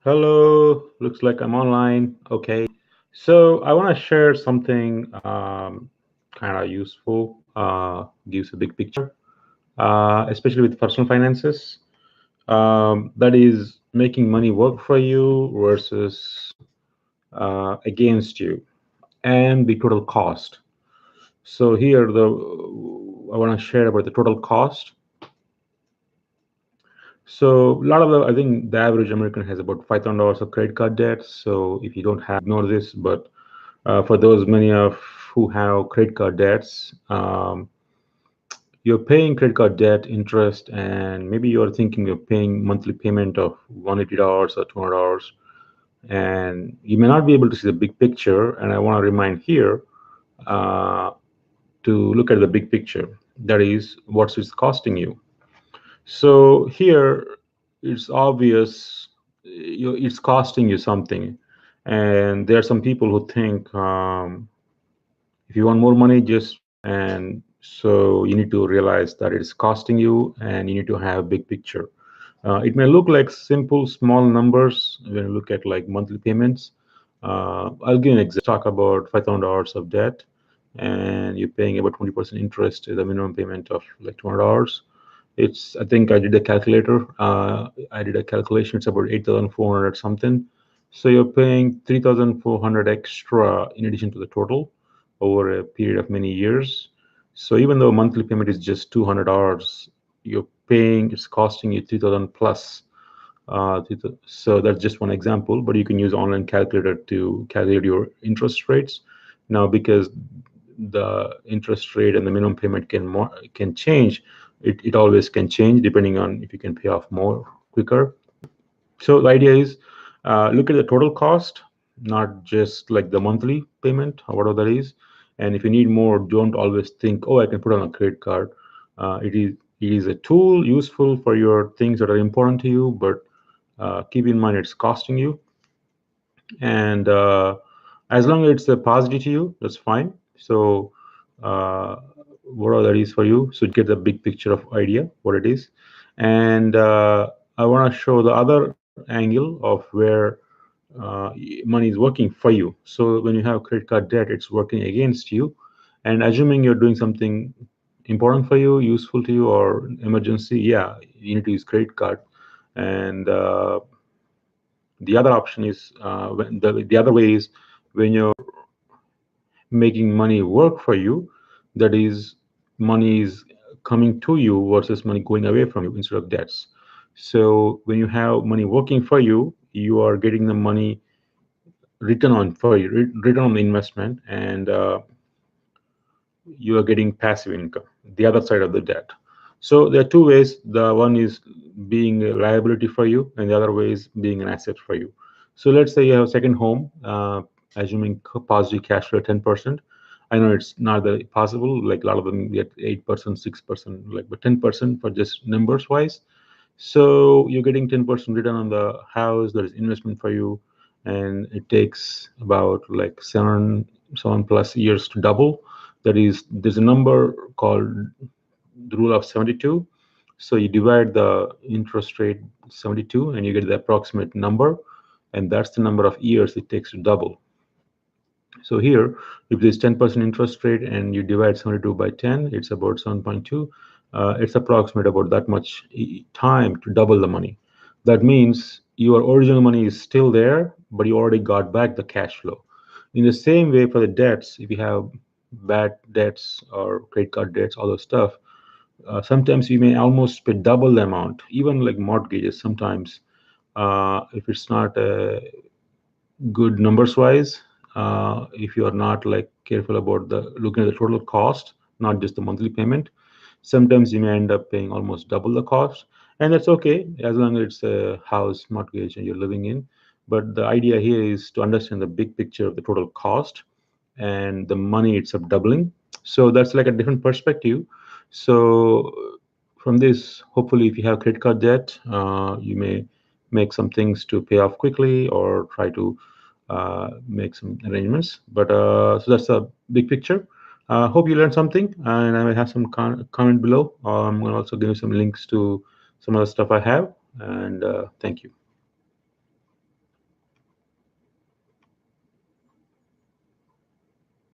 Hello, looks like I'm online. Okay. So I want to share something kind of useful, gives a big picture, especially with personal finances. That is making money work for you versus against you, and the total cost. So here, the I want to share about the total cost. So a lot of I think the average American has about $5,000 of credit card debt. So if you don't have, ignore this. But for those many of who have credit card debts, you're paying credit card debt interest, and maybe you're thinking you're paying monthly payment of $180 or $200, and you may not be able to see the big picture. And I want to remind here uh, to look at the big picture. That is, what's it's costing you. So here, it's obvious it's costing you something, and there are some people who think if you want more money, just and so you need to realize that it's costing you, and you need to have a big picture. It may look like simple, small numbers when you look at like monthly payments. I'll give an example. Talk about $5,000 of debt, and you're paying about 20% interest, the minimum payment of like $200. It's, I think I did a calculator. I did a calculation. It's about 8,400 something. So you're paying 3,400 extra in addition to the total over a period of many years. So even though monthly payment is just $200, you're paying, it's costing you 3,000 plus. So that's just one example, but you can use online calculator to calculate your interest rates. Now, because the interest rate and the minimum payment can change, it always can change depending on if you can pay off more quicker. So the idea is look at the total cost, not just like the monthly payment or whatever that is. And if you need more, don't always think, oh, I can put on a credit card. It is a tool useful for your things that are important to you, but keep in mind it's costing you. And as long as it's a positive to you, that's fine. So uh, whatever that is for you, so get the big picture of idea what it is. And I want to show the other angle of where money is working for you. So when you have credit card debt, it's working against you. And assuming you're doing something important for you, useful to you, or emergency, yeah, you need to use credit card. And the other option is the other way is when you're making money work for you, that is, money is coming to you versus money going away from you instead of debts. So when you have money working for you, you are getting the money return on for you, return on the investment, and you are getting passive income, the other side of the debt. So there are two ways. The one is being a liability for you, and the other way is being an asset for you. So let's say you have a second home, assuming positive cash flow 10%. I know it's not that possible, like a lot of them get 8%, 6%, like, but 10% for just numbers wise. So you're getting 10% return on the house. That is investment for you, and it takes about like seven plus years to double. That is, there's a number called the rule of 72. So you divide the interest rate 72, and you get the approximate number, and that's the number of years it takes to double. So here, if there's 10% interest rate and you divide 72 by 10, it's about 7.2. It's approximate about that much time to double the money. That means your original money is still there, but you already got back the cash flow. In the same way for the debts, if you have bad debts or credit card debts, all those stuff, sometimes you may almost pay double the amount, even like mortgages sometimes. If it's not good numbers wise, if you are not like careful about the looking at the total cost, not just the monthly payment, sometimes you may end up paying almost double the cost. And that's okay as long as it's a house mortgage and you're living in. But the idea here is to understand the big picture of the total cost and the money it's up doubling. So that's like a different perspective. So from this, hopefully if you have credit card debt, you may make some things to pay off quickly or try to make some arrangements. But so that's a big picture. Hope you learned something, and I will have some comment below. I'm going to also give you some links to some other stuff I have, and thank you.